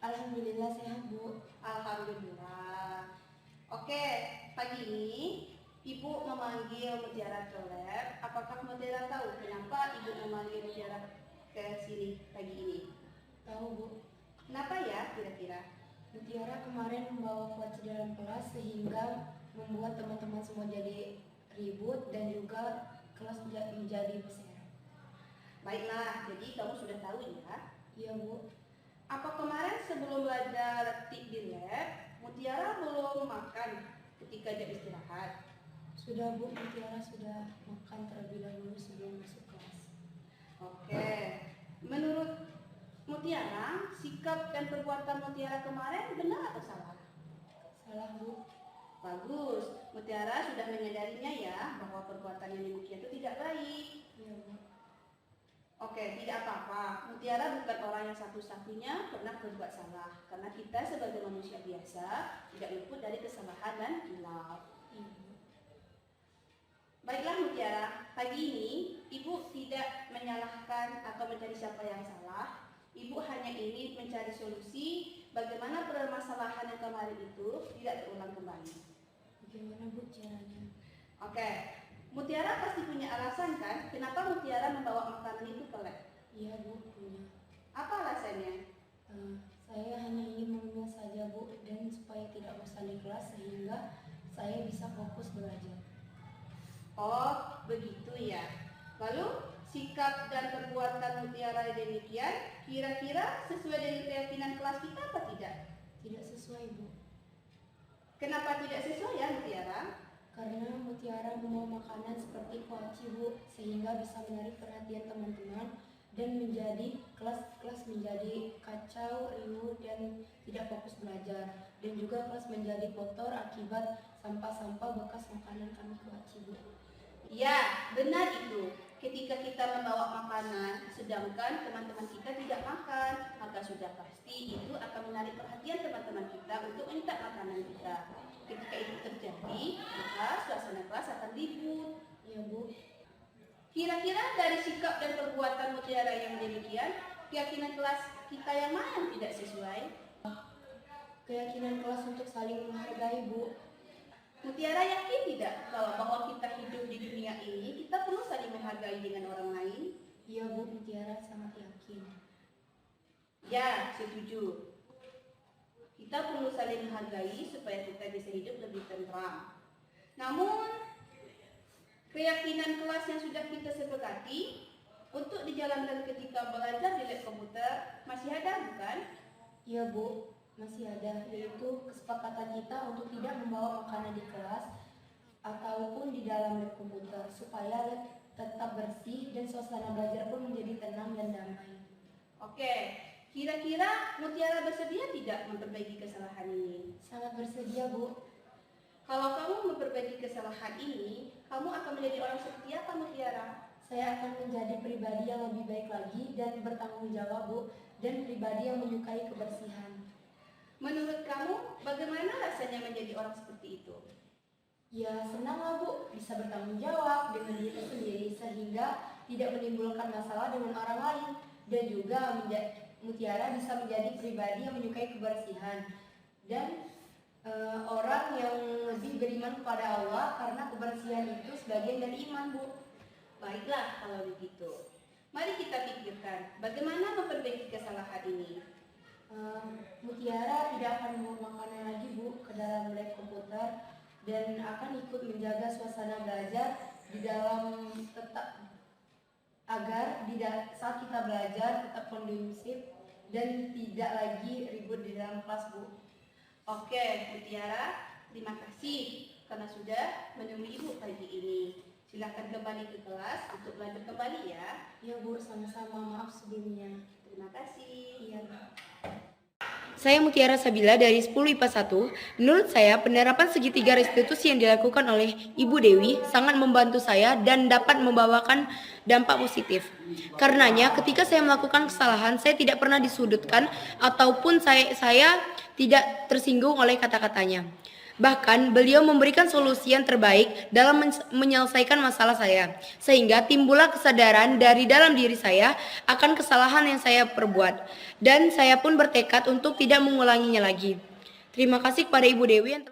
Alhamdulillah sehat, Bu. Alhamdulillah. Oke, pagi ini Ibu memanggil Mutiara ke lab. Apakah Mutiara tahu kenapa Ibu memanggil Mutiara ke sini pagi ini? Tahu, Bu. Kenapa ya kira-kira? Mutiara kemarin membawa kuaci dalam kelas sehingga membuat teman-teman semua jadi ribut dan juga kelas menjadi bersih. Baiklah, jadi kamu sudah tahu ya. Iya, Bu. Apa kemarin sebelum belajar di lab, Mutiara belum makan ketika jam istirahat? Sudah, Bu. Mutiara sudah makan terlebih dahulu sebelum masuk kelas. Oke, menurut Mutiara, sikap dan perbuatan Mutiara kemarin benar atau salah? Salah, Bu. Bagus, Mutiara sudah menyadarinya ya bahwa perbuatan yang demikian itu tidak baik. Iya, Bu. Oke, tidak apa-apa. Mutiara bukan orang yang satu-satunya pernah berbuat salah. Karena kita sebagai manusia biasa tidak luput dari kesalahan dan hilaf. Iya, Bu. Baiklah Mutiara, pagi ini Ibu tidak menyalahkan atau mencari siapa yang salah. Ibu hanya ingin mencari solusi bagaimana permasalahan yang kemarin itu tidak terulang kembali. Bagaimana, Bu, caranya? Oke, Mutiara pasti punya alasan kan kenapa Mutiara membawa makanan itu ke lab? Iya, Bu, punya. Apa alasannya? Saya hanya ingin mengemil saja, Bu, dan supaya tidak bosan di kelas sehingga saya bisa fokus belajar. Oh, begitu ya. Lalu sikap dan perbuatan Mutiara demikian kira-kira sesuai dengan keyakinan kelas kita apa tidak? Tidak sesuai, Bu. Kenapa tidak sesuai ya Mutiara? Karena Mutiara membawa makanan seperti kuaci, Bu, sehingga bisa menarik perhatian teman-teman dan menjadi kelas menjadi kacau, riuh, dan tidak fokus belajar. Dan juga kelas menjadi kotor akibat sampah-sampah bekas makanan kami kuaci, Bu. Ya, benar itu. Ketika kita membawa makanan sedangkan teman-teman kita tidak makan, maka sudah pasti itu akan menarik perhatian teman-teman kita untuk minta makanan kita. Ketika itu terjadi, maka suasana kelas akan ribut. Ya, Bu. Kira-kira dari sikap dan perbuatan Mutiara yang demikian, keyakinan kelas kita yang mana yang tidak sesuai? Keyakinan kelas untuk saling menghargai, Bu. Mutiara yakin tidak bahwa kita hidup di dunia ini, kita perlu saling menghargai dengan orang lain? Iya, Bu, Mutiara sangat yakin. Ya, setuju. Kita perlu saling menghargai supaya kita bisa hidup lebih tentram. Namun, keyakinan kelas yang sudah kita sepakati untuk dijalankan ketika belajar di lab komputer masih ada, bukan? Iya, Bu, masih ada, yaitu kesepakatan kita untuk tidak membawa makanan di kelas ataupun di dalam lab komputer supaya lab tetap bersih dan suasana belajar pun menjadi tenang dan damai. Oke, kira-kira Mutiara bersedia tidak memperbaiki kesalahan ini? Sangat bersedia, Bu. Kalau kamu memperbaiki kesalahan ini, kamu akan menjadi orang seperti apa, Mutiara? Saya akan menjadi pribadi yang lebih baik lagi dan bertanggung jawab, Bu, dan pribadi yang menyukai kebersihan. Menurut kamu, bagaimana rasanya menjadi orang seperti itu? Ya, senang lah, Bu, bisa bertanggung jawab dengan diri sendiri sehingga tidak menimbulkan masalah dengan orang lain. Dan juga Mutiara bisa menjadi pribadi yang menyukai kebersihan dan orang yang lebih beriman kepada Allah karena kebersihan itu sebagian dari iman, Bu. Baiklah kalau begitu. Mari kita pikirkan bagaimana memperbaiki kesalahan ini. Mutiara tidak akan membawa makanan lagi, Bu, ke dalam lab komputer dan akan ikut menjaga suasana belajar di dalam agar saat kita belajar tetap kondusif dan tidak lagi ribut di dalam kelas, Bu. Oke, Mutiara, terima kasih karena sudah menemui Ibu pagi ini. Silakan kembali ke kelas untuk belajar kembali ya. Ya, Bu, sama-sama, maaf sebelumnya. Terima kasih. Iya, Bu. Saya Mutiara Sabila dari 10 IPA 1. Menurut saya, penerapan segitiga restitusi yang dilakukan oleh Ibu Dewi sangat membantu saya dan dapat membawakan dampak positif. Karenanya, ketika saya melakukan kesalahan, saya tidak pernah disudutkan ataupun saya tidak tersinggung oleh kata-katanya. Bahkan beliau memberikan solusi yang terbaik dalam menyelesaikan masalah saya. Sehingga timbullah kesadaran dari dalam diri saya akan kesalahan yang saya perbuat. Dan saya pun bertekad untuk tidak mengulanginya lagi. Terima kasih kepada Ibu Dewi yang